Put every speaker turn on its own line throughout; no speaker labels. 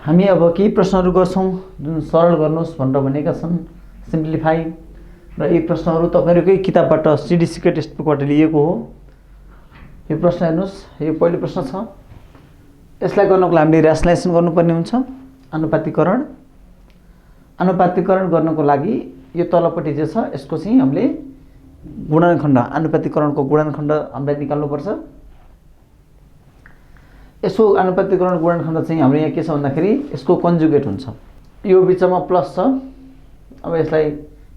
हामी अब केही प्रश्नहरू गर्छौं जुन सरल गर्नुस् भनेर भनेका छन् सिम्प्लिफाई र यी प्रश्नहरू तपाईहरुकै किताबबाट सीडीसीको टेक्स्टबुकबाट लिएको हो। यो प्रश्न हेर्नुस्, यो पहिलो प्रश्न छ। यसलाई गर्नको लागि हामीले र्यासनलाइजेसन गर्नुपर्ने हुन्छ। आनुपातिकरण गर्नको लागि यो तलपट्टि जे छ यसको चाहिँ हामीले गुणनखण्ड आनुपातिकरणको गुणनखण्ड हामीले निकाल्नु पर्छ। यसको आनुपातिकरण गुणनखण्ड चाहिँ हाम्रो यहाँ के छ भन्दाखेरि यसको कन्जुगेट हुन्छ। यो बीचमा प्लस छ। अब यसलाई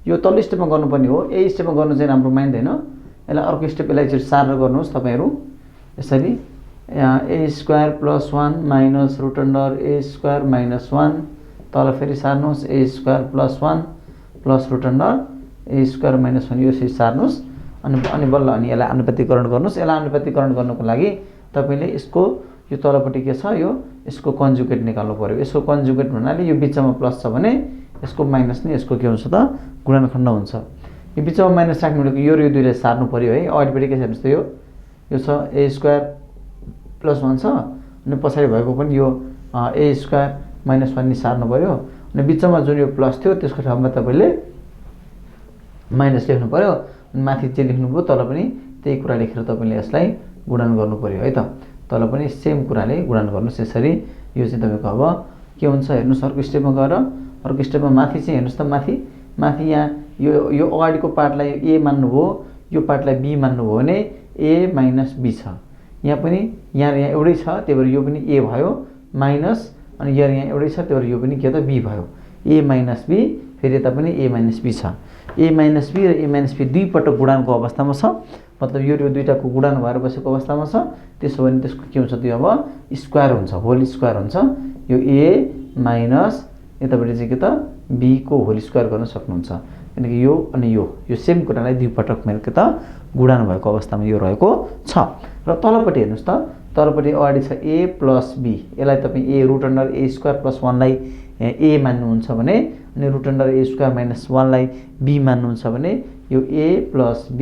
यो तल्लो स्टेपमा गर्नुपर्ने हो। यही स्टेपमा गर्नु चाहिँ राम्रो मान्दैन। यसलाई अर्को स्टेप यसलाई चाहिँ सारेर गर्नुहोस् तपाईहरु। यसरी a square plus 1 minus root under a square minus 1 तल फेरि सार्नुहोस् a square plus 1 plus root under a square minus 1 यो चाहिँ सार्नुहोस् अनि बल्ल अनि यसलाई आनुपातिकरण गर्नुहोस्। यसलाई आनुपातिकरण गर्नको लागि तपाईले यसको यो तलपट्टि के छ यो यसको कन्जुगेट निकाल्नु पर्यो। यसको कन्जुगेट भन्नाले यो बीचमा प्लस छ भने यसको माइनस नै यसको के हुन्छ त गुणनखण्ड हुन्छ। यो बीचमा माइनस राख्नु भनेको यो र यो दुईलाई सार्नु पर्यो है। अगाडिपट्टि के छ हेर्नुस् त यो छ a स्क्वायर प्लस 1 छ अनि पछाडी भएको पनि यो a स्क्वायर माइनस 1 नि सार्नु पर्यो। अनि बीचमा जुन यो प्लस थियो त्यसको ठाउँमा तपाईले माइनस लेख्नु पर्यो। अनि माथि चाहिँ लेख्नुभयो तल पनि त्यही कुरा लेखेर तपाईले यसलाई गुणन गर्नु पर्यो है त। तल पनि सेम कुराले गुणन गर्नुस्। यसरी यो चाहिँ तपाईको अब के हुन्छ हेर्नुस् अर्को स्टेपमा गएर अर्को स्टेपमा माथि चाहिँ हेर्नुस् त माथि यहाँ यो अगाडिको पार्टलाई a मान्नुभयो यो पार्टलाई b मान्नुभयो भने a माइनस b छ। यहाँ पनि यहाँ एउटै छ त्यही भएर यो पनि a भयो माइनस अनि यहाँ एउटै छ त्यही भएर यो पनि के त b भयो। a माइनस b फेरि यता पनि a माइनस b छ। a माइनस b र a माइनस b दुई पटक गुणनको अवस्थामा छ। मतलब यो दुईटाको गुणन भएर बसेको अवस्थामा छ। त्यसो भने त्यसको के हुन्छ त्यो अब स्क्वायर हुन्छ होल स्क्वायर हुन्छ। यो a माइनस यतापट्टि चाहिँ के त b को होल स्क्वायर गर्न सक्नुहुन्छ। किनकि यो अनि यो सेम कुरालाई दुई पटक मेरो के त गुणन भएको अवस्थामा यो रहेको छ। र तलपट्टि हेर्नुस् त तलपट्टि अगाडि छ a प्लस b। यसलाई तपाईं a root under a square plus 1 लाई a मान्नुहुन्छ भने अनि root under a square minus 1 लाई b मान्नुहुन्छ भने यो a प्लस b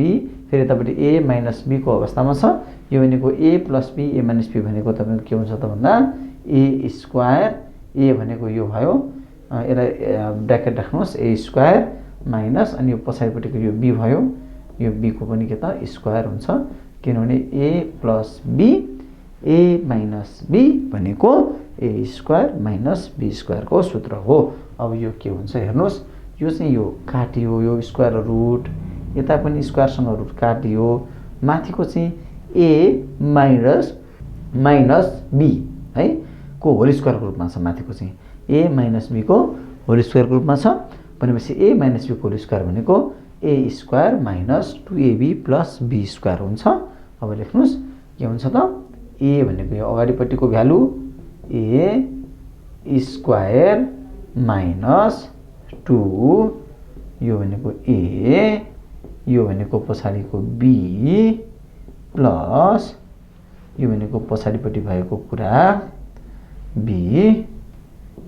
फेरि यतापट्टि a माइनस b को अवस्थामा छ। यो भनेको a plus b a minus b भनेको तपाईको के हुन्छ त भन्दा a स्क्वायर a भनेको यो भयो। यसलाई ब्र्याकेट राख्नुहोस् a स्क्वायर माइनस अनि यो पछाडिपट्टिको यो b भयो। यो b को पनि के त स्क्वायर हुन्छ। किनभने a plus b a minus b भनेको a square minus b square को सूत्र हो। अब यो के हुन्छ हेर्नुहोस् यो चाहिँ यो काटियो यो स्क्वायर रुट यता पनि स्क्वायरसँग रुट काटियो माथिको चाहिँ a माइनस b है को होल स्क्वायरको रूपमा छ। माथिको चाहिँ a माइनस b को होल स्क्वायरको रूपमा छ भनेपछि a माइनस b को होल स्क्वायर भनेको a square minus 2ab plus b square हुन्छ। अब लेख्नुस् के हुन्छ त a भनेको यो अगाडिपट्टिको भ्यालु a स्क्वायर माइनस 2 यो भनेको a यो भनेको पछाडिको b प्लस यो भनेको पछाडिपट्टि भएको कुरा b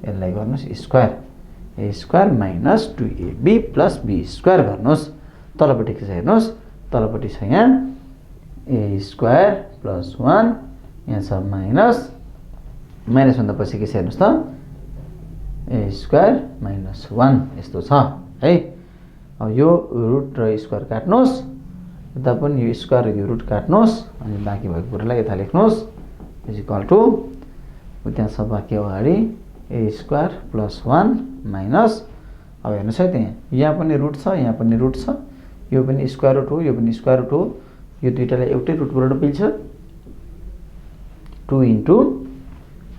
यसलाई गर्नुस् square a square minus 2ab plus b square गर्नुस्। तलपट्टि के छ हेर्नुस् तलपट्टि छ यहाँ a स्क्वायर प्लस 1 यहाँ छ माइनस भन्दा पछि के छ हेर्नुस् त a स्क्वायर माइनस 1 यस्तो छ है। अब यो रुट र स्क्वायर काट्नुस् यता पनि यो स्क्वायर र यो रुट काट्नुस् अनि बाँकी भएको कुरालाई यता लेख्नुस् इज इक्वल टु त्यहाँ छ बाँकी अगाडि a स्क्वायर प्लस 1 माइनस अब हेर्नुस् है त्यहाँ यहाँ पनि रुट छ यहाँ पनि रुट छ यो पनि स्क्वायर रुट हो यो पनि स्क्वायर रुट हो। यो दुईटालाई एउटै रुटबाट मिल्छ 2 इन्टु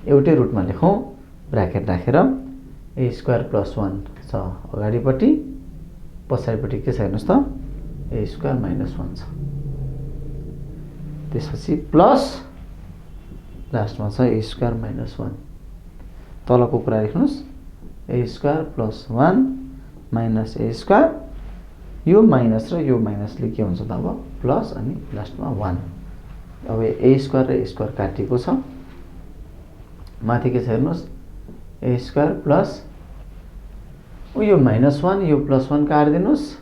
एउटै रुटमा लेखौँ ब्र्याकेट राखेर a स्क्वायर प्लस 1 छ अगाडिपट्टि पछाडिपट्टि के छ हेर्नुस् त a स्क्वायर माइनस 1 छ। त्यसपछि प्लस लास्टमा छ a स्क्वायर माइनस 1 तलको कुरा लेख्नुस् a square plus 1 minus a square यो माइनस र यो माइनसले के हुन्छ त अब प्लस अनि लास्टमा 1। अब a स्क्वायर र a स्क्वायर काटिएको छ माथि के छ हेर्नुस् a स्क्वायर प्लस यो माइनस 1 यो प्लस 1 काटिदिनुस्।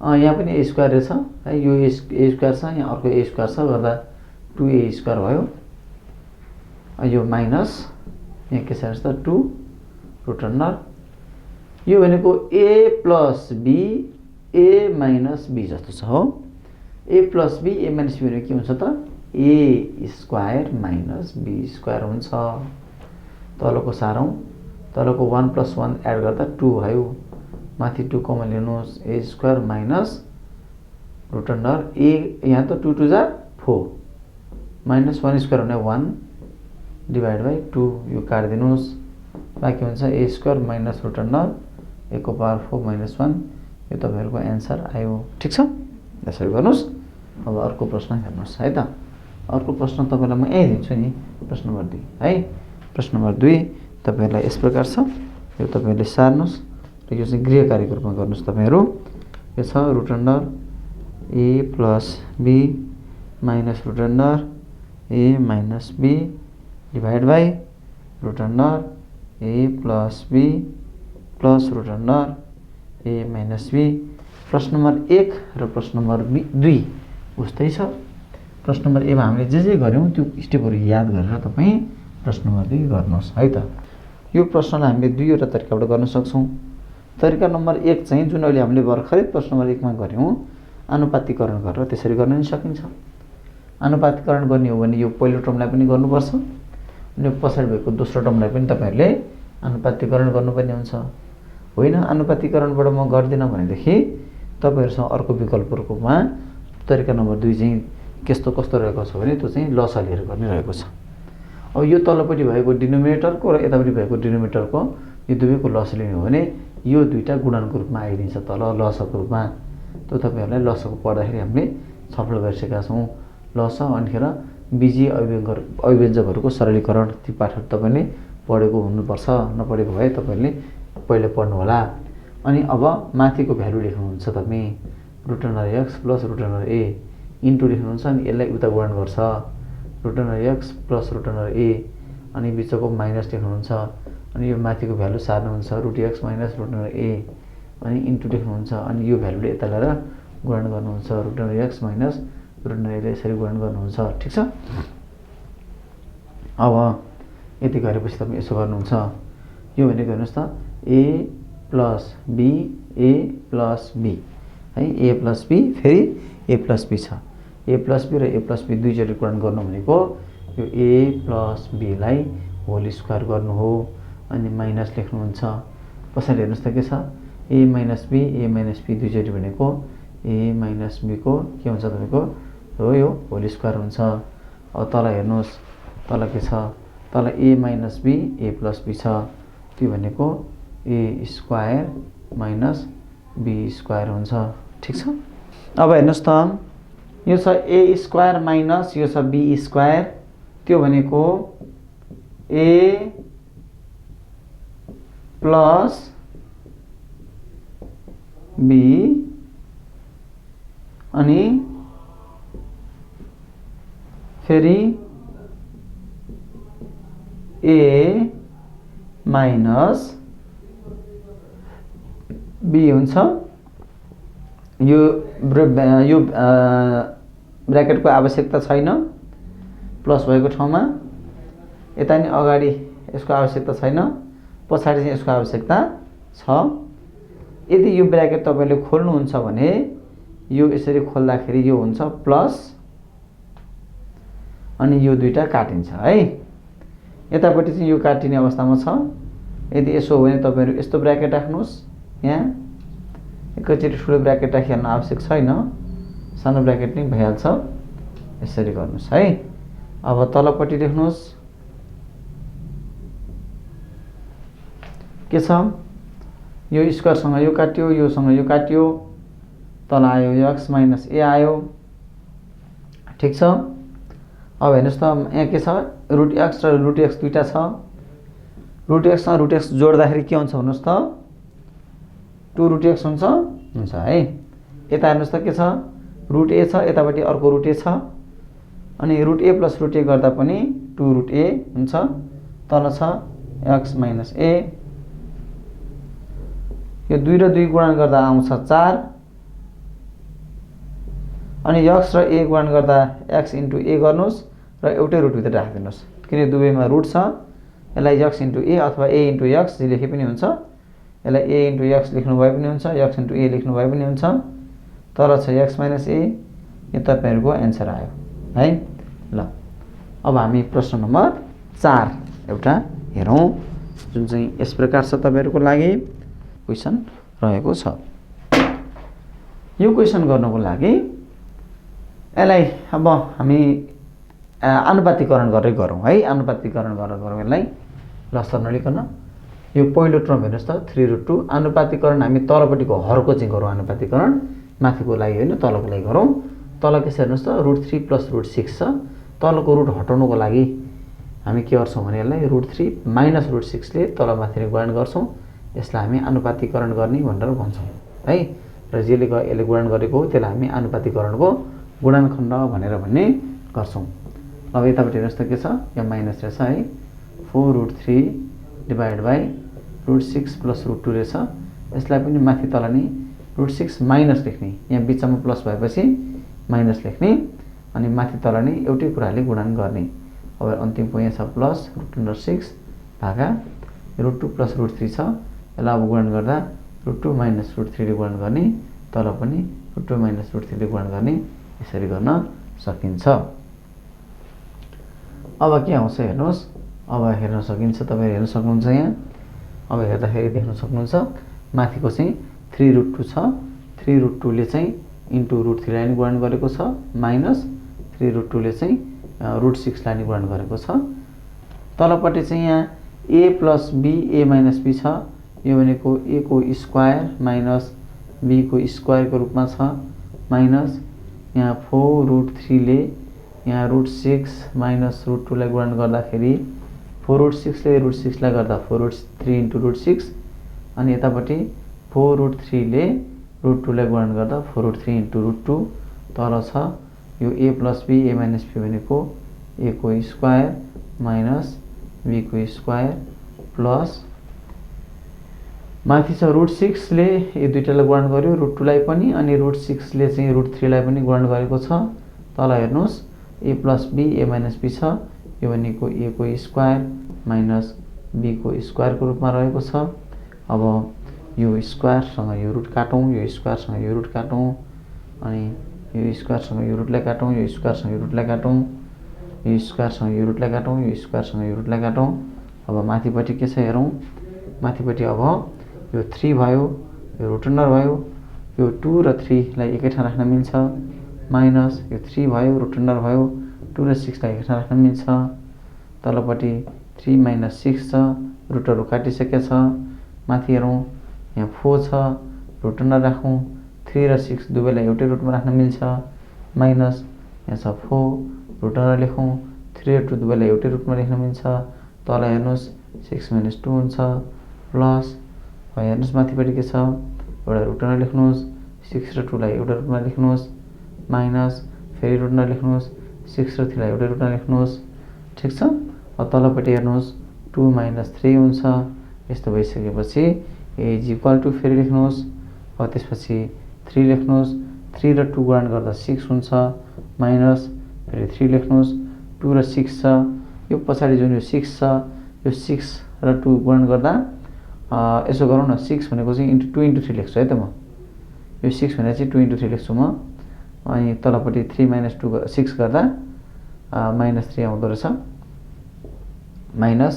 यहाँ पनि a स्क्वायर रहेछ है यो a स्क्वायर छ यहाँ अर्को a स्क्वायर छ गर्दा 2a स्क्वायर भयो। यो माइनस यहाँ के छ त 2 रुट अन्डर यो भनेको a plus b a minus b जस्तो छ हो। a plus b a minus b भनेको के हुन्छ त a square minus b square हुन्छ। तलको सारौँ तलको 1 प्लस 1 एड गर्दा 2 भयो। माथि 2 कमन लिनुहोस् a square minus root under a यहाँ त 2 2 जा 4 माइनस 1 स्क्वायर भने 1 डिभाइड बाई 2 यो काटिदिनुहोस् बाँकी हुन्छ a square minus root under a को पावर 4 माइनस 1 यो तपाईहरुको एन्सर आयो। ठीक छ, यसरी गर्नुस्। अब अर्को प्रश्न हेर्नुस् है त। अर्को प्रश्न तपाईलाई म यही दिन्छु नि, प्रश्न नम्बर 2 है। प्रश्न नम्बर 2 तपाईहरुलाई यस प्रकार छ, यो तपाईहरुले सार्नुस् र यो चाहिँ गृह कार्यको रूपमा गर्नुस् तपाईहरु। यो छ root under a plus b minus root under a minus b divide by root under a plus b plus root under a minus b। प्रश्न नम्बर 1 र प्रश्न नम्बर 2 उस्तै छ। प्रश्न नम्बर 1 मा हामीले जे गर्यौं त्यो स्टेपहरु याद गरेर तपाई प्रश्न नम्बर 2 गर्नुस् है त। यो प्रश्नलाई हामीले दुईवटा तरिकाबाट गर्न सक्छौं। तरिका नम्बर 1 चाहिँ जुन अहिले हामीले भर्खरै प्रश्न नम्बर 1 मा गर्यौं आनुपातिकरण गरेर त्यसरी गर्न नि सकिन्छ। आनुपातिकरण गर्ने हो भने यो पहिलो टर्मलाई पनि गर्नुपर्छ अनि पछाडी भएको दोस्रो टर्मलाई पनि तपाईहरुले आनुपातिकरण गर्नुपर्ने हुन्छ। होइन आनुपातिकरणबाट म गर्दिन भनेदेखि तपाईहरुसँग अर्को विकल्पको रूपमा तरिका नम्बर 2 चाहिँ कस्तो रहेको छ भने त्यो चाहिँ लसा लिएर गर्ने रहेको छ। अब यो तलपट्टि भएको डिनोमिनेटरको र यतापट्टि भएको डिनोमिनेटरको यो दुवैको लस लिने हो भने यो दुईटा गुणनको रूपमा आइदिन्छ तल लसको रूपमा। त्यो तपाईहरुलाई लसको पढ्दाखेरि हामीले छलफल गरिसकेका छौं। लस अनिखेर बीजीय अभिव्यञ्जकहरुको सरलीकरण ती पाठहरु तपाईले पढेको हुनुपर्छ। नपढेको भए तपाईले पहिले पढ्नु होला। अनि अब माथिको भ्यालु लेख्नुहुन्छ तपाई root under x plus root under a into लेख्नुहुन्छ अनि यसलाई उता गुणन गर्छ root under x plus root under a अनि बिचको माइनस लेख्नुहुन्छ अनि यो माथिको भ्यालु सार्नुहुन्छ root x minus root under a अनि इन्टु लेख्नुहुन्छ अनि यो भ्यालुले यता ल्याएर गुणन गर्नुहुन्छ root under x minus root under a ले यसरी गुणन गर्नुहुन्छ। ठीक छ। अब यति गरेपछि तपाई यसो गर्नुहुन्छ यो भनेको हेर्नुस् त a plus b a plus b है a प्लस b फेरि a प्लस b छ। a प्लस b र a प्लस b दुईचोटि गुणन गर्नु भनेको यो a प्लस b लाई होल स्क्वायर गर्नु हो अनि माइनस लेख्नुहुन्छ। पछाडी हेर्नुस् त के छ a माइनस b दुईचोटि भनेको a माइनस b को के हुन्छ तपाईको हो यो होल स्क्वायर हुन्छ। अब तल हेर्नुस् तल के छ तल a minus b a plus b छ त्यो भनेको a square minus b square हुन्छ। ठीक छ। अब हेर्नुस् त यो छ a स्क्वायर माइनस यो छ b स्क्वायर त्यो भनेको a प्लस b अनि फेरि a माइनस b हुन्छ। यो ब्र्याकेटको आवश्यकता छैन प्लस भएको ठाउँमा यता नि अगाडि यसको आवश्यकता छैन पछाडी चाहिँ यसको आवश्यकता छ। यदि यो ब्र्याकेट तपाईले खोल्नुहुन्छ भने यो यसरी खोल्दाखेरि यो हुन्छ प्लस अनि यो दुईटा काटिन्छ है। यतापट्टि चाहिँ यो काटिने अवस्थामा छ। यदि यसो हो भने तपाईहरु यस्तो ब्र्याकेट राख्नुस् यहाँ एकैचोटि ठुलो ब्र्याकेट राख्न आवश्यक छैन सानो ब्र्याकेट नै भइहाल्छ। यसरी गर्नुस् है। अब तलपट्टि लेख्नुस् के छ यो स्क्वायर सँग यो काट्यो यो सँग यो काट्यो तल आयो यो x माइनस a आयो। ठीक छ। अब हेर्नुस् त यहाँ के छ रुट x र रुट x दुईटा छ। रुट x सँग रुट x जोड्दाखेरि के हुन्छ भन्नुस् त 2 रुट x हुन्छ है। यता हेर्नुस् त के छ रुट a छ यतापट्टि अर्को रुट a छ अनि root a plus root a गर्दा पनि 2 रुट a हुन्छ। तल छ x माइनस a यो 2 र 2 गुणन गर्दा आउँछ 4 अनि x र a गुणन गर्दा x इन्टु a गर्नुस् र एउटै रुट भित्र राख्दिनुस् किन दुवैमा रुट छ यसलाई x इन्टु ए अथवा ए इन्टु x जे लेखे पनि हुन्छ। यसलाई a इन्टु x लेख्नु भए पनि हुन्छ, x इन्टु a लेख्नु भए पनि हुन्छ। तल छ x माइनस a, यो तपाईँहरूको एन्सर आयो है। ल अब हामी प्रश्न नम्बर 4 एउटा हेरौँ, जुन चाहिँ यस प्रकार छ तपाईँहरूको लागि क्वेसन रहेको छ। यो क्वेसन गर्नको लागि यसलाई अब हामी आनुपातिकरण गरेर गरौँ है। आनुपातिकरण गरेर गरौँ यसलाई। लस्तर नलिकन यो पहिलो टर्म हेर्नुहोस् त 3√2। आनुपातिकरण हामी तलपट्टिको हरको चाहिँ गरौँ आनुपातिकरण, माथिको लागि होइन तलको लागि गरौँ। तल के छ हेर्नुहोस् त √3 + √6 छ। तलको रुट हटाउनुको लागि हामी के गर्छौँ भने यसलाई √3 - √6 ले तलमाथि गुणन गर्छौँ। यसलाई हामी आनुपातिकरण गर्ने भनेर भन्छौँ है। र जसले यसले गुणन गरेको हो त्यसलाई हामी आनुपातिकरणको गुणनखण्ड भनेर भन्ने गर्छौँ। अब यतापट्टि हेर्नुहोस् त के छ, यो माइनस रहेछ है। 4√3 डिभाइड बाई √6 + √2 रहेछ। यसलाई पनि माथि तल नि √6 माइनस लेख्ने, यहाँ बिचमा प्लस भएपछि माइनस लेख्ने, अनि माथि तल नि एउटै कुराले गुणन गर्ने। अब अन्तिमको यहाँ छ प्लस √6 भागा √2 + √3 छ। यसलाई अब गुणन गर्दा √2 - √3 ले गुणन गर्ने, तल पनि √2 - √3 ले गुणन गर्ने, यसरी गर्न सकिन्छ। अब के आउँछ हेर्नुहोस्, अब हेर्न सकिन्छ, तपाईहरु हेर्न सक्नुहुन्छ यहाँ। अब हेर्दाखेरि देख्न सक्नुहुन्छ माथिको चाहिँ 3√2 छ। 3√2 ले चाहिँ इन्टु √3 लाई गुणन गरेको छ, माइनस 3√2 ले चाहिँ √6 लाई गुणन गरेको छ। तलपट्टि चाहिँ यहाँ a + b a - b छ। यो भनेको a को स्क्वायर माइनस b को स्क्वायर को रूपमा छ, माइनस यहाँ 4√3 ले यहाँ √6 माइनस √2 लाई गुणन गर्दाखेरि 4√6 ले √6 लाई गर्दा 4√3 इन्टु √6, अनि यतापट्टि 4√3 ले √2 लाई गुणन गर्दा 4√3 इन्टु √2। तल छ यो a + b a - b भनेको a को स्क्वायर माइनस b को स्क्वायर प्लस माथि छ √6 ले यो दुईटालाई गुणन गर्यो, √2 लाई पनि, अनि √6 ले चाहिँ √3 लाई पनि गुणन गरेको छ। तल हेर्नुहोस् a + b a - b छ। यो भनेको a को स्क्वायर माइनस b को स्क्वायर को रूपमा रहेको छ। अब यो स्क्वायरसँग यो रुट काटौँ, यो स्क्वायरसँग यो रुट काटौँ, अनि यो स्क्वायरसँग यो रुटलाई काटौँ, यो स्क्वायरसँग यो रुटलाई काटौँ, यो स्क्वायरसँग यो रुटलाई काटौँ, यो स्क्वायरसँग यो रुटलाई काटौँ। अब माथिपट्टि के छ हेरौँ, माथिपट्टि अब यो 3 भयो, यो रुट अन्डर भयो, यो 2 र 3 लाई एकै ठाउँ राख्न मिल्छ, माइनस यो 3 भयो, रुट अन्डर भयो, 2 र 6 लाई एकै ठाउँ राख्न मिल्छ। तलपट्टि 3 - 6 छ, रुटहरू काटिसकेको छ। माथि हेरौँ यहाँ 4 छ, रुट अन्डर राखौँ, 3 र 6 दुवैलाई एउटै रुटमा राख्न मिल्छ, माइनस यहाँ छ 4 रुट अन्डर लेखौँ, 3 र 2 दुवैलाई एउटै रुटमा लेख्न मिल्छ। तल हेर्नुहोस् 6 - 2 हुन्छ, प्लस हेर्नुहोस् माथिपट्टि के छ, एउटा रुट अन्डर लेख्नुहोस्, 6 र 2 लाई एउटा रुटमा लेख्नुहोस्, माइनस फेरि रुट अन्डर लेख्नुहोस्, 6 र 3 लाई एउटै रुटमा लेख्नुहोस्। ठिक छ। अब तलपट्टि हेर्नुहोस् 2 - 3 हुन्छ। यस्तो भइसकेपछि a = फेरि लेख्नुहोस्, अब त्यसपछि 3 लेख्नुहोस्, 3 र 2 गुणन गर्दा 6 हुन्छ, माइनस फेरि 3 लेख्नुहोस्, 2 र 6 छ। यो पछाडि जुन यो 6 छ, यो 6 र 2 गुणन गर्दा यसो गरौँ न, 6 भनेको चाहिँ इन्टु 2 × 3 लेख्छु है त म। यो 6 भनेको चाहिँ 2 × 3 लेख्छु म। अनि तलपट्टि 3 - 2 6 गर्दा -3 आउँदो रहेछ, माइनस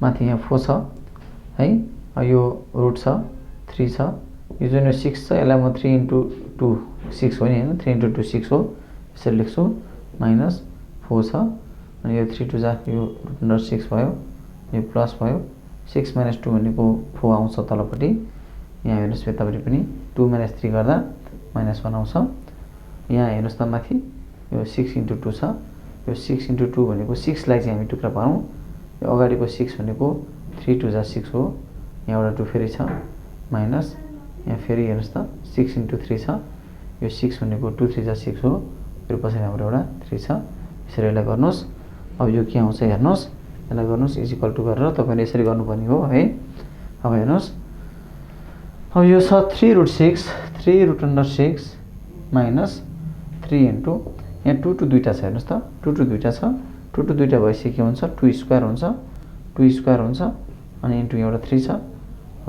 माथि यहाँ 4 छ है, यो रुट छ 3 छ, यो जुन यो 6 छ यसलाई म 3 × 2 6 हो नि होइन, 3 × 2 6 हो, यसरी लेख्छु, माइनस 4 छ, अनि यो 3 2 जा यो रुट अन्डर 6 भयो, यो प्लस भयो, 6 - 2 भनेको 4 आउँछ तलपट्टि। यहाँ हेर्नुहोस् यतापट्टि पनि 2 - 3 गर्दा -1 आउँछ। यहाँ हेर्नुहोस् त माथि यो 6 × 2 छ, यो 6 × 2 भनेको 6 लाई चाहिँ हामी टुक्रा पारौँ, यो अगाडिको 6 भनेको 3 2 जा 6 हो, यहाँबाट 2 फेरि छ, माइनस यहाँ फेरि हेर्नुहोस् त 6 × 3 छ, यो 6 भनेको 2 3 जा 6 हो, फेरि पछाडि हाम्रो एउटा 3 छ। यसरी यसलाई गर्नुहोस्। अब यो के आउँछ हेर्नुहोस्, यसलाई गर्नुहोस् = गरेर तपाईँले यसरी गर्नुपर्ने हो है। अब हेर्नुहोस्, अब यो छ 3√6, 3 रुट अन्डर 6 माइनस 3 इन्टु यहाँ 2 2 दुईटा छ हेर्नुहोस् त, 2 2 दुईटा छ, 2 2 दुईटा भएपछि के हुन्छ, 2 स्क्वायर हुन्छ, 2 स्क्वायर हुन्छ अनि इन्टु एउटा 3 छ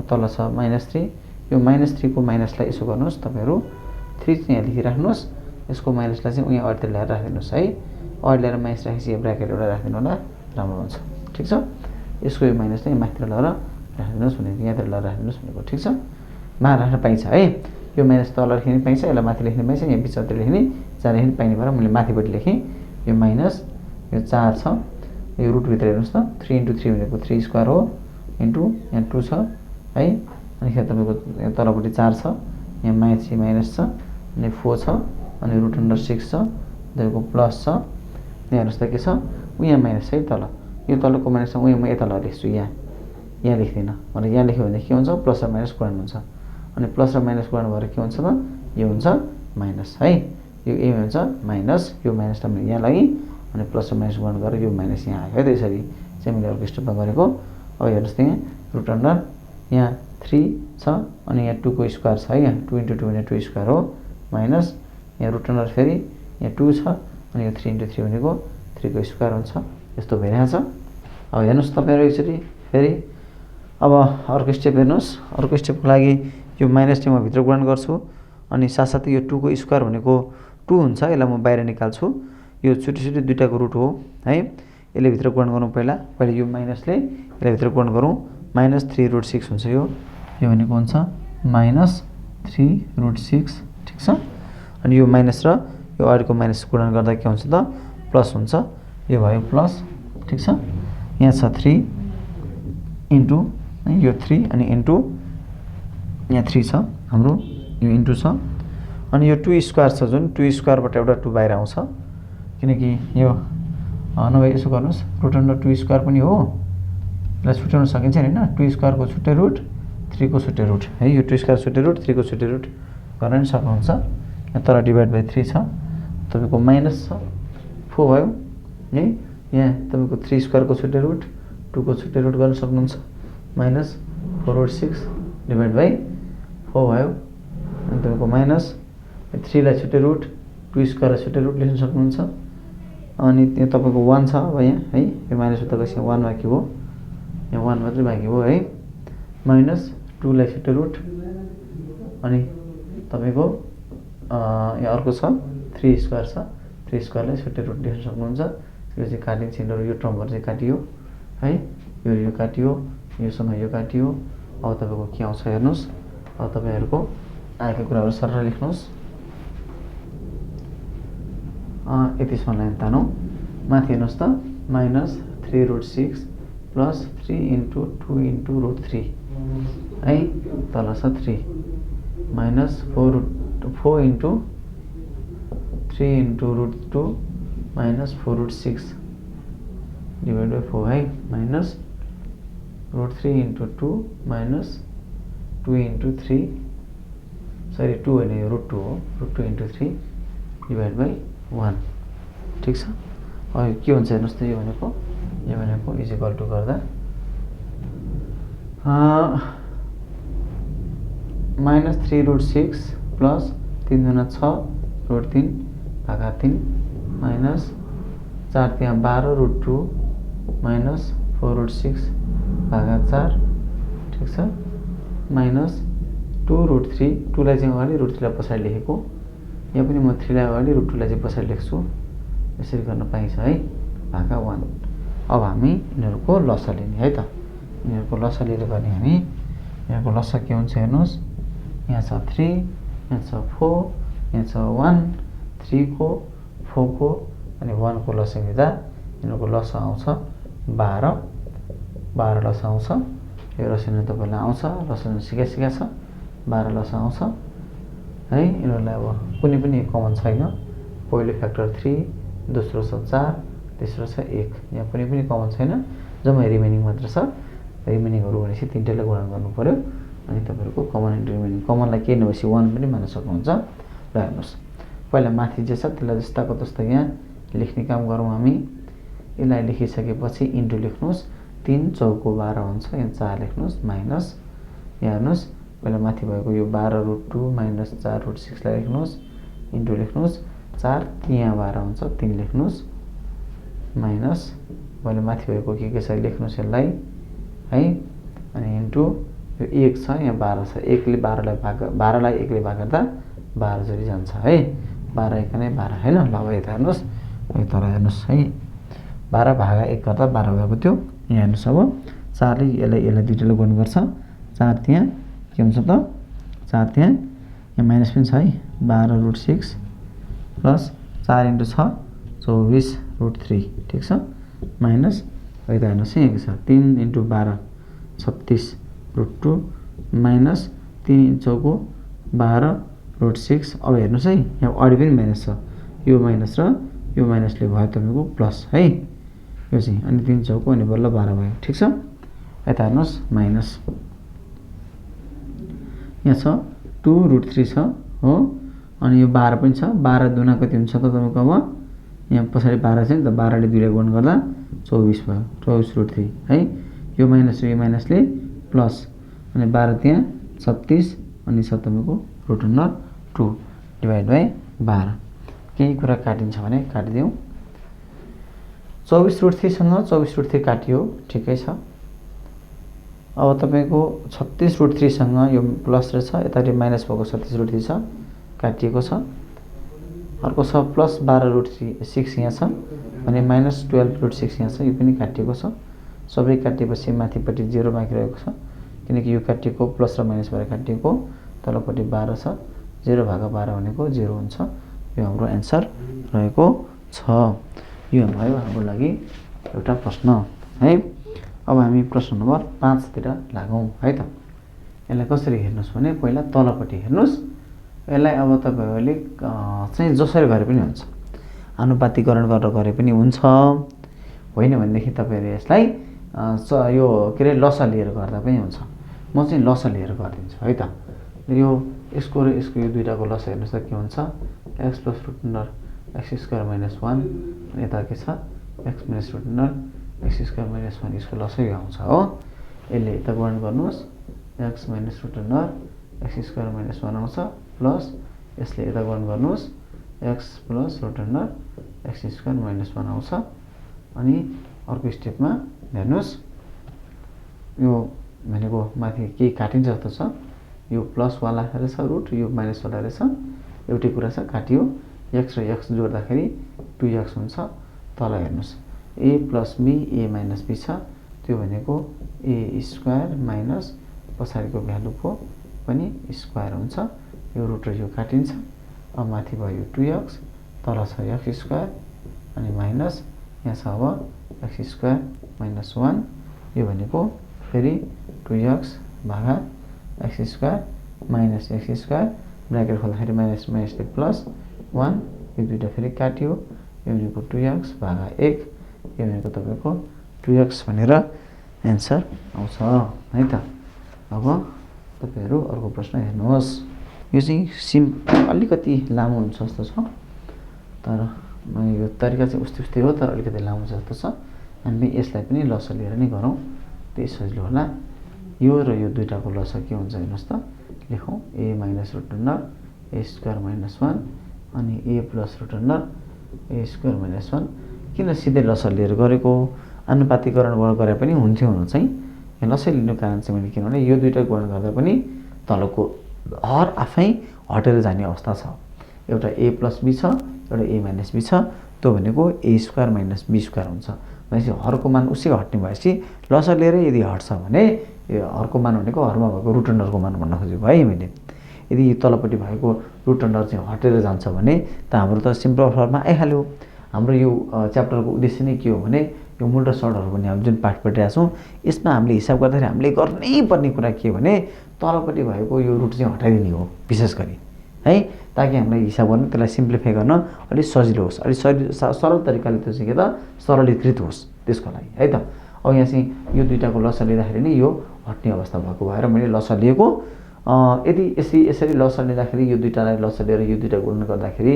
तल छ -3 यो -3 को माइनसलाई यसो गर्नुहोस् तपाईहरु 3 चाहिँ यहाँ लेखिराख्नुहोस् यसको माइनसलाई चाहिँ उहाँ अगाडितिर ल्याएर राखिदिनुस् है अगाडि ल्याएर माइनस राखेपछि यो ब्र्याकेट एउटा राखिदिनु होला राम्रो हुन्छ ठीक छ यसको यो माइनसलाई माथितिर ल्याएर राखिदिनुस् भनेको यहाँतिर ल्याएर राखिदिनुस् भनेको ठीक छ मा राख्न पाइन्छ है यो माइनस तल लेख्ने पाइन्छ यसलाई माथि लेख्ने पाइन्छ यहाँ बिचतिर लेख्ने चार लेख्ने पाइने भएर मैले माथिपट्टि लेखेँ यो माइनस यो 4 छ यो रुट भित्र हेर्नुस् त 3 * 3 भनेको 3 स्क्वायर हो इन्टु यहाँ 2 छ है अनि यहाँ तपाईको यहाँ तलपट्टि 4 छ यहाँ माइनस छ अनि 4 छ अनि रुट अन्डर 6 छ त्यसको प्लस छ यहाँ हेर्नुस् त के छ यहाँ माइनस है तल यो तलको माइनस छ म यता लेख्छु यहाँ लेख्दिनँ भने यहाँ लेख्यो भने के हुन्छ प्लस र माइनस गुणन हुन्छ अनि प्लस र माइनस गुणन भएर के हुन्छ त यो हुन्छ माइनस है यो ए हुन्छ माइनस यो माइनसलाई मैले यहाँ लगेँ अनि प्लस र माइनस गुणन गरेर यो माइनस यहाँ आयो है त्यसरी चाहिँ मैले अर्को स्टेपमा गरेको अब हेर्नुस् त यहाँ रुट अन्डर यहाँ 3 छ अनि यहाँ 2 को स्क्वायर छ है यहाँ 2 * 2 भने 2 स्क्वायर हो माइनस यहाँ रुट अन्डर फेरि यहाँ 2 छ अनि यो 3 * 3 भनेको 3 को स्क्वायर हुन्छ यस्तो भइरहेछ अब हेर्नुस् तपाईहरु यसरी फेरि अब अर्को स्टेप हेर्नुस् अर्को स्टेपको लागि यो माइनस चाहिँ म भित्र गुणन गर्छु अनि साथसाथै यो 2 को स्क्वायर भनेको 2 हुन्छ यसलाई म बाहिर निकाल्छु यो छुटी दुईटाको रुट हो है यसले भित्र गुणन गरौँ पहिले यो माइनसले यसले भित्र गुणन गरौँ -3√6 हुन्छ यो भनेको हुन्छ -3√6 ठीक छ अनि यो माइनस र यो अगाडिको माइनस गुणन गर्दा के हुन्छ त प्लस हुन्छ यो भयो प्लस ठीक छ यहाँ छ 3 इन्टु यो 3 अनि इन्टु यहाँ 3 छ हाम्रो यो इन्टु छ अनि यो 2 स्क्वायर छ जुन 2 स्क्वायरबाट एउटा 2 बाहिर आउँछ किनकि यो नभए यसो गर्नुस् रुट अन्डर 2 स्क्वायर पनि हो यसलाई छुट्याउन सकिन्छ नि हैन 2 स्क्वायर को छुट्टै रुट 3 को छुट्टै रुट है यो 2 स्क्वायर छुट्टै रुट 3 को छुट्टै रुट गर्न नि सक्नुहुन्छ यहाँ तर डिभाइड बाइ 3 छ तपाईको माइनस छ 4 भयो है यहाँ तपाईको 3 स्क्वायर को छुट्टै रुट 2 को छुट्टै रुट गर्न सक्नुहुन्छ -4/6 डिभाइड बाइ 4 भयो अनि तपाईको माइनस 3 लाई छुट्टै रुट 2 स्क्वायर लाई छुट्टै रुट लेख्न सक्नुहुन्छ अनि यहाँ तपाईको 1 छ अब यहाँ है यो माइनस उतापछि 1 बाँकी हो यहाँ 1 मात्रै बाँकी हो है -2 लाई छुट्टै रुट अनि तपाईको यहाँ अर्को छ 3 स्क्वायर छ 3 स्क्वायर लाई छुट्टै रुट लेख्न सक्नुहुन्छ यो चाहिँ काटिन्छ यो टर्महरु चाहिँ काटियो है यो काटियो योसँग यो काटियो अब तपाईको के आउँछ हेर्नुस् अब तपाईहरुको आएको कुराहरु सरल लेख्नुस् यतिसम्म लाइन तानौ माथि हेर्नुस् त -3√6 प्लस 3 * 2 * √3 है तल छ 3 -4 * 3 * √2 -4√6 डिवाइड बाइ 4 है -√3 * 2 -2 * 3 सरी 2 हैन यो √2 हो √2 * 3 डिवाइड बाइ 1 ठीक छ अब के हुन्छ हेर्नुस् त यो भनेको इज इक्वल टु गर्दा -3√6 प्लस 3 * 6√3 भागा 3 माइनस 4 त्यहाँ 12√2 माइनस 4√6 भागा 4 ठीक छ माइनस 2√3 2 लाई चाहिँ अगाडि √3 लाई पछाडि लेखेको यहाँ पनि म 3 लाई अगाडि √2 लाई चाहिँ पछाडि लेख्छु यसरी गर्न पाइन्छ है भागा 1 अब हामी यिनीहरुको लसा लिने है त यिनीहरुको लसा लिएर गर्ने हामी यिनीहरुको लसा के हुन्छ हेर्नुस् यहाँ छ 3 यहाँ छ 4 यहाँ छ 1 3 को 4 को अनि 1 को लसा लिँदा यिनीहरुको लसा आउँछ 12 लसा आउँछ यो रसिन तपाईलाई आउँछ रसिन सिका छ 12 लसा आउँछ है यिनीहरुलाई अब कुनै पनि कमन छैन पहिलो फ्याक्टर 3 दोस्रो छ 4 तेस्रो छ 1 यहाँ कुनै पनि कमन छैन जम्मै रिमेनिङ मात्र छ रिमेनिङहरु भनेपछि तीनटैले गुणन गर्नु पर्यो अनि तपाईहरुको कमन एन्ड रिमेनिङ कमनलाई के नभएपछि 1 पनि मान्न सक्नुहुन्छ र हेर्नुस् पहिला माथि जे छ त्यसलाई जस्ताको तस्तै यहाँ लेख्ने काम गरौँ हामी यसलाई लेखिसकेपछि इन्टु लेख्नुस् 3 चौको 12 हुन्छ यहाँ 4 लेख्नुस् माइनस यहाँ हेर्नुस् पहिला माथि भएको यो 12√2 माइनस 4√6 लाई लेख्नुस् इन्टु लेख्नुस् 4 यहाँ 12 हुन्छ 3 लेख्नुस् माइनस मैले माथि भएको के छ लेख्नुहोस् यसलाई है। अनि इन्टु यो 1 छ, यहाँ 12 छ। 1 ले 12 लाई 1 ले भाग गर्दा 12 जति जान्छ है। 12 1 नै 12 हैन। ल अब यता हेर्नुहोस्, तर हेर्नुहोस् है 12 भागा 1 गर्दा 12 भएको थियो। यहाँ हेर्नुहोस् अब 4 ले यसलाई दुईटाले गर्नुपर्छ। 4 त्यहाँ के हुन्छ त 4 त्यहाँ यहाँ माइनस पनि छ है। 12√6 प्लस 4 × 6 24√3 ठिक छ माइनस यता हेर्नुहोस् यहाँ के छ 3 × 12 36√2 माइनस 3 × 4 12√6। अब हेर्नुहोस् है यहाँ अडी पनि माइनस छ, यो माइनस र यो माइनसले भयो तपाईँको प्लस है यो चाहिँ। अनि 3 4 अनि बल्ल 12 भयो ठिक छ। यता हेर्नुहोस् माइनस यहाँ छ 2√3 छ हो। अनि यो 12 पनि छ। 12 दुना कति हुन्छ त तपाईँको अब यहाँ पछाडि 12 छ नि त, 12 ले 2 ले गुण गर्दा 24 भयो 24√3 है। यो माइनस र यो माइनसले प्लस अनि 12 त्यहाँ 36 अनि छ तपाईँको √2 डिभाइड बाई 12। केही कुरा काटिन्छ भने काटिदिउँ। 24√3 सँग 24√3 काटियो ठिकै छ। अब तपाईँको 36√3 सँग यो प्लस रहेछ, यतापट्टि माइनस भएको 36√3 छ काटिएको छ। अर्को छ प्लस 12√6 यहाँ छ अनि माइनस 12√6 यहाँ छ, यो पनि काटिएको छ। सबै काटिएपछि माथिपट्टि 0 बाँकी रहेको छ किनकि यो काटिएको प्लस र माइनस भएर काटिएको। तलपट्टि 12 छ, 0 भागा 12 भनेको 0 हुन्छ। यो हाम्रो एन्सर रहेको छ। यो भयो हाम्रो लागि एउटा प्रश्न है। अब हामी प्रश्न नम्बर 5 तिर लागौँ है त। यसलाई कसरी हेर्नुहोस् भने पहिला तलपट्टि हेर्नुहोस्। यसलाई अब तपाईहरुले चाहिँ जसरी गरे पनि हुन्छ, आनुपातिकरण गरेर गरे पनि हुन्छ, होइन भनेदेखि तपाईहरुले यसलाई यो के रे लसा लिएर गर्दा पनि हुन्छ। म चाहिँ लसा लिएर गरिदिन्छु है त। यो यसको र यसको यो दुईटाको लसा हेर्नुस् त के हुन्छ x + √x² - 1 यता के छ x - √x² - 1 यसको लसै आउँछ हो। यसले यता गुणन गर्नुस् x - √x² - 1 आउँछ प्लस यसले यता गुणन गर्नुस् x + √x² - 1 आउँछ। अनि अर्को स्टेपमा हेर्नुस् यो भनेको माथि के काटिन्छ जस्तो छ, यो प्लस वाला रहेछ रुट, यो माइनस वाला रहेछ, एउटै कुरा छ काटियो। x र x जोड्दाखेरि 2x हुन्छ। तल हेर्नुस् a + b a - b छ, त्यो भनेको a² माइनस पछाडिको भ्यालुको पनि स्क्वायर हुन्छ। यो रुट र यो काटिन्छ। अब माथि भयो 2x, तल छ x² अनि माइनस यहाँ छ अब x² - 1, यो भनेको फेरि 2x भागा x² माइनस x² ब्र्याकेट खोल्दाखेरि माइनस माइनसले प्लस 1, यो दुईटा फेरि काटियो। यो भनेको 2x भागा 1, यो भनेको तपाईको 2x भनेर एन्सर आउँछ है त। अब तपाईहरु अर्को प्रश्न हेर्नुहोस्। यो चाहिँ अलिकति लामो हुन्छ जस्तो छ, तर यो तरिका चाहिँ उस्तै हो तर अलिकति लामो जस्तो छ। हामी यसलाई पनि लसा लिएर नै गरौँ, त्यही सजिलो होला। यो र यो दुईटाको लसा के हुन्छ हेर्नुस् त, लेखौँ a - √a² - 1 अनि a + √a² - 1। किन सिधै लसा लिएर गरेको, आनुपातिकरण गरे पनि हुन्थ्यो हुन चाहिँ। यहाँ लसै लिनु कारण चाहिँ मैले किनभने यो दुईटा गुणन गर्दा पनि तलको हर आफै हटेर जाने अवस्था छ। एउटा a + b छ, एउटा a - b छ, त्यो भनेको a² - b² हुन्छ। भनेपछि हरको मान उसै हट्ने भएपछि लसा लिएर यदि हट्छ भने यो हरको मान भनेको हरमा भएको रुट अन्डरको मान भन्न खोजेको है मैले। यदि तलपट्टि भएको रुट अन्डर चाहिँ हटेर जान्छ भने त हाम्रो त सिम्पल फर्ममा आइहाल्यो। हाम्रो यो च्याप्टरको उद्देश्य नै के हो भने यो मूल र सर्टहरु भन्ने हामी जुन पाठ पढिरहेका छौं यसमा हामीले हिसाब गर्दाखेरि हामीले गर्नै पर्ने कुरा के भने तलपट्टि भएको यो रुट चाहिँ हटाइदिने हो विशेष गरी है, ताकि हामीलाई हिसाब गर्न त्यसलाई सिम्प्लिफाई गर्न अलि सजिलो होस्, अलि सरल तरिकाले त्यो चाहिँ के त सरलीकृत होस् त्यसको लागि है त। अब यहाँ चाहिँ यो दुईटाको लसा लिँदाखेरि नै यो हट्ने अवस्था भएको भएर मैले लसा लिएको। यदि यसरी लसा लिँदाखेरि यो दुईटालाई लसा लिएर यो दुईटा गुणन गर्दाखेरि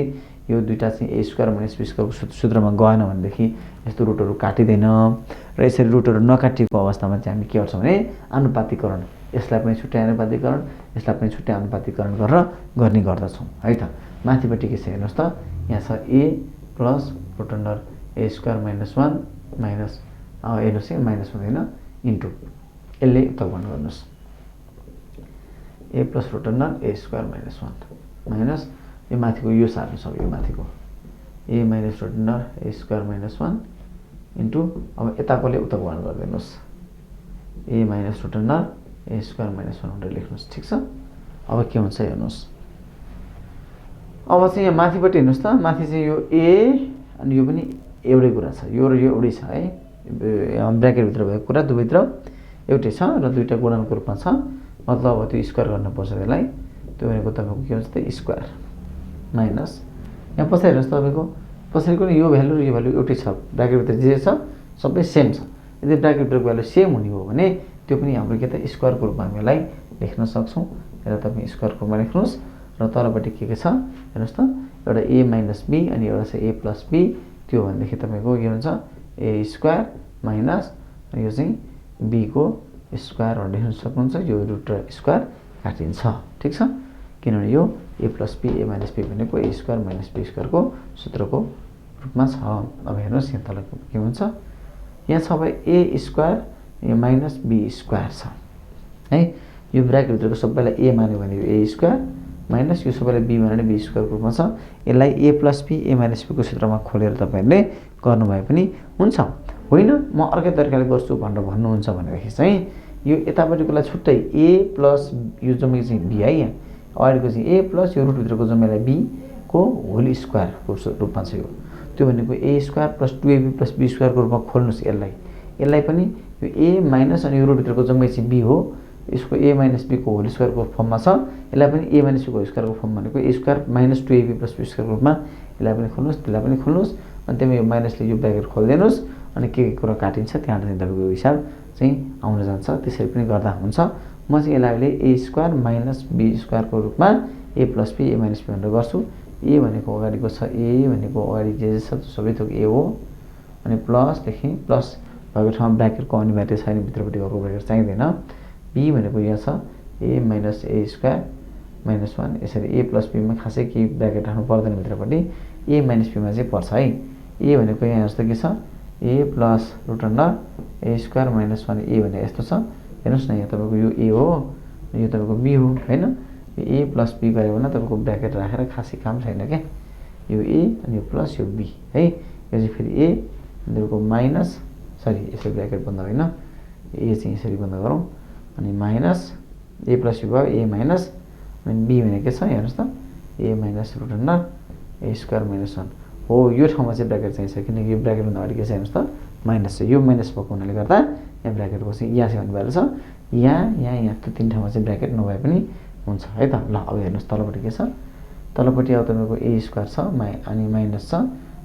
यो दुईटा चाहिँ a² - b² को सूत्रमा गएन भनेदेखि यस्तो रुटहरु काटिदैन र यसरी रुटहरु नकाटिएको अवस्थामा चाहिँ हामी के गर्छौं भने आनुपातिकरण, यसलाई पनि छुट्टै आनुपातिकरण, यसलाई पनि छुट्टै आनुपातिकरण गरेर गर्ने गर्दछौं है त। माथिपट्टि के छ हेर्नुस् त, यहाँ छ a + √a² - 1 माइनस हेर्नुहोस् माइनस हुँदैन इन्टु यसले उता गुणन गर्नुहोस् A plus root under A square minus 1 minus यो माथिको यो सार्नुहोस् अब यो माथिको A minus root under A square minus 1 into अब यताकोले उता गुणन गरिदिनुहोस् A minus root under A square minus 1 भनेर लेख्नुहोस् ठिक छ। अब के हुन्छ हेर्नुहोस् अब चाहिँ यहाँ माथिपट्टि हेर्नुहोस् त माथि चाहिँ यो ए अनि यो पनि एउटै कुरा छ यो र यो एउटै छ है ब्र्याकेटभित्र भएको कुरा दुवैतिर एउटै छ र दुईवटा गुणनको रूपमा छ मतलब अब त्यो स्क्वायर गर्नुपर्छ त्यसलाई त्यो भनेको तपाईँको के हुन्छ त स्क्वायर माइनस यहाँ पछाडि हेर्नुहोस् तपाईँको पछाडिको यो भ्यालु र यो भ्यालु एउटै छ ब्र्याकेटभित्र जे छ सबै सेम छ यदि ब्र्याकेटभित्रको भ्यालु सेम हुने हो भने त्यो पनि हाम्रो के त स्क्वायरको रूपमा हामी यसलाई लेख्न सक्छौँ यसलाई तपाईँ स्क्वायरको रूपमा लेख्नुहोस् र तलपट्टि के छ हेर्नुहोस् त एउटा ए माइनस बी अनि एउटा छ ए प्लस बी त्यो भनेदेखि तपाईँको के हुन्छ ए स्क्वायर माइनस यो चाहिँ बीको स्क्वायर भनेर लेख्न सक्नुहुन्छ यो रुट र स्क्वायर काटिन्छ ठिक छ किनभने यो A plus B A minus B भनेको ए स्क्वायर माइनस बी स्क्वायरको सूत्रको रूपमा छ। अब हेर्नुहोस् यहाँ तल के हुन्छ यहाँ छ अब ए स्क्वायर यो माइनस बी स्क्वायर छ है यो ब्र्याकेटभित्रको सबैलाई ए मान्यो भने यो ए स्क्वायर माइनस यो सबैलाई बी मान्यो भने बी स्क्वायरको रूपमा छ यसलाई ए प्लस बी ए माइनस बीको सूत्रमा खोलेर तपाईँहरूले गर्नुभए पनि हुन्छ होइन म अर्कै तरिकाले गर्छु भनेर भन्नुहुन्छ भनेदेखि चाहिँ यो यतापट्टिकोलाई छुट्टै ए प्लस यो जम्मै चाहिँ बी है यहाँ अगाडिको चाहिँ ए प्लस यो रुटभित्रको जम्मैलाई बीको होल स्क्वायरको रूपमा छ यो त्यो भनेको A square plus 2ab plus B स्क्वायरको रूपमा खोल्नुहोस् यसलाई पनि यो ए माइनस अनि यो रुटभित्रको जम्मै चाहिँ बी हो यसको ए माइनस बीको होल स्क्वायरको फर्ममा छ यसलाई पनि ए माइनस बीको होल स्क्वायरको फर्म भनेको A square minus 2ab plus B स्क्वायरको रूपमा यसलाई पनि खोल्नुहोस् त्यसलाई पनि खोल्नुहोस् अनि त्यही यो माइनसले यो ब्र्याकेट खोलिदिनुहोस् अनि के कुरा काटिन्छ त्यहाँ चाहिँ तपाईँको हिसाब चाहिँ आउन जान्छ त्यसरी पनि गर्दा हुन्छ। म चाहिँ यसलाई अहिले ए स्क्वायर माइनस बी स्क्वायरको रूपमा A plus B A minus B भनेर गर्छु ए भनेको अगाडिको छ ए भनेको अगाडि जे छ सबै थोक ए हो अनि प्लस लेखेँ प्लस भएको ठाउँमा ब्र्याकेटको अनिवार्य छैन भित्रपट्टि अर्को ब्र्याकेट चाहिँदैन बी भनेको यहाँ छ ए माइनस ए स्क्वायर माइनस 1 यसरी ए प्लस बीमा खासै केही ब्र्याकेट राख्नु पर्दैन भित्रपट्टि ए माइनस बीमा चाहिँ पर्छ है ए भनेको यहाँ जस्तो के छ A plus root under A square minus 1 ए भने यस्तो छ हेर्नुहोस् न यहाँ तपाईँको यो ए हो यो तपाईँको बी हो होइन यो ए प्लस बी गऱ्यो भने तपाईँको ब्र्याकेट राखेर खासै काम छैन क्या यो ए अनि यो प्लस यो बी है यो चाहिँ फेरि ए तपाईँको माइनस सरी यसरी ब्र्याकेट बन्द होइन ए चाहिँ यसरी बन्द गरौँ अनि माइनस ए प्लस बी भयो ए माइनस अनि बी भने के छ हेर्नुहोस् त A minus root under A square minus 1 हो यो ठाउँमा चाहिँ ब्र्याकेट चाहिन्छ किनकि यो ब्र्याकेटभन्दा अगाडि के छ हेर्नुहोस् त माइनस छ यो माइनस भएको हुनाले गर्दा यहाँ ब्र्याकेटको चाहिँ यहाँ चाहिँ भन्नुभएको छ यहाँ त्यो तिन ठाउँमा चाहिँ ब्र्याकेट नभए पनि हुन्छ है त। ल अब हेर्नुहोस् तलपट्टि के छ तलपट्टि अब तपाईँको ए स्क्वायर छ अनि माइनस छ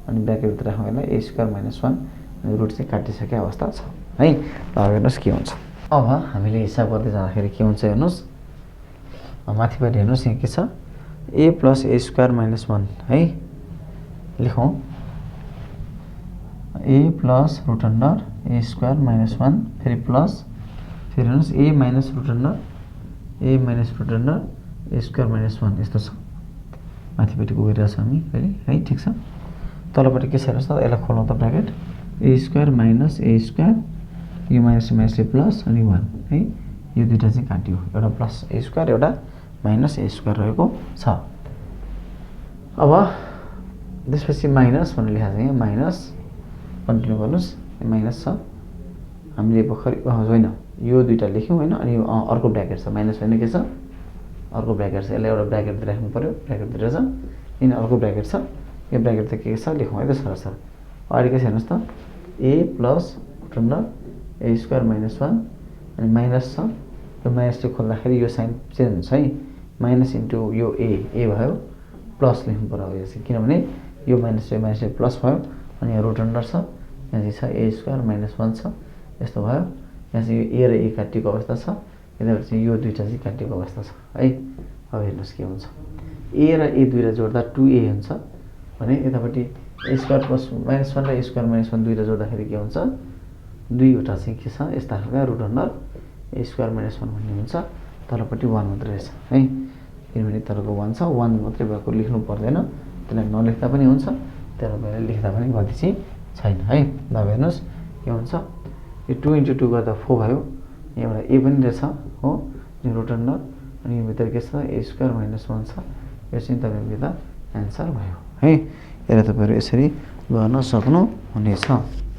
अनि ब्र्याकेटभित्र राख्नु यसलाई ए स्क्वायर माइनस 1 अनि रुट चाहिँ काटिसकेको अवस्था छ है। ल अब हेर्नुहोस् के हुन्छ अब हामीले हिसाब गर्दै जाँदाखेरि के हुन्छ हेर्नुहोस् माथिपट्टि हेर्नुहोस् यहाँ के छ A plus A square minus 1 है लेखौँ A plus root under A square minus 1 फेरि प्लस फेरि हेर्नुहोस् A minus root under A minus root under A square minus 1 यस्तो छ माथिपट्टिको गइरहेको छ हामी फेरि है ठिक छ तलपट्टि के छ हेर्नुहोस् त यसलाई खोलौँ त ब्र्याकेट ए स्क्वायर माइनस ए स्क्वायर यो माइनसले प्लस अनि 1 है यो दुईवटा चाहिँ काटियो एउटा प्लस ए स्क्वायर एउटा माइनस ए स्क्वायर रहेको छ। अब त्यसपछि माइनस भनेर लेखा छ यहाँ माइनस कन्टिन्यू गर्नुहोस् माइनस छ हामीले भर्खरै होइन यो दुईवटा लेख्यौँ होइन अनि अर्को ब्र्याकेट छ माइनस होइन के छ अर्को ब्र्याकेट छ यसलाई एउटा ब्र्याकेट राख्नु पऱ्यो ब्र्याकेटभित्र छ अनि अर्को ब्र्याकेट छ यो ब्र्याकेट त के छ लेखौँ है त सर अगाडि के छ हेर्नुहोस् त A plus root under A square minus 1 अनि माइनस छ यो माइनसले खोल्दाखेरि यो साइन चेन्ज हुन्छ है माइनस इन्टु यो ए भयो प्लस लेख्नु पर्यो यो चाहिँ किनभने यो माइनसले प्लस भयो अनि यहाँ रुट अन्डर छ यहाँ चाहिँ छ ए स्क्वायर माइनस 1 छ यस्तो भयो यहाँ चाहिँ यो ए र ए काटिएको अवस्था छ यताबाट चाहिँ यो दुईवटा चाहिँ काटिएको अवस्था छ है। अब हेर्नुहोस् के हुन्छ ए र ए दुईवटा जोड्दा 2a हुन्छ भने यतापट्टि ए स्क्वायर प्लस माइनस 1 र ए स्क्वायर माइनस 1 दुईवटा जोड्दाखेरि के हुन्छ दुईवटा चाहिँ के छ यस्ता खालका रुट अन्डर ए स्क्वायर माइनस 1 भन्ने हुन्छ तलपट्टि 1 मात्रै रहेछ है किनभने तलको 1 छ 1 मात्रै भएको लेख्नु पर्दैन त्यसलाई नलेख्दा पनि हुन्छ तर मैले लेख्दा पनि गल्ती चाहिँ छैन है। ल हेर्नुहोस् के हुन्छ यो 2 × 2 गर्दा 4 भयो। यहाँबाट ए पनि रहेछ हो, जुन रुट अन्डर, अनि यो भित्र के छ a² - 1 छ। यो चाहिँ तपाईँको एन्सर भयो है। यसलाई तपाईँहरू यसरी गर्न सक्नुहुनेछ।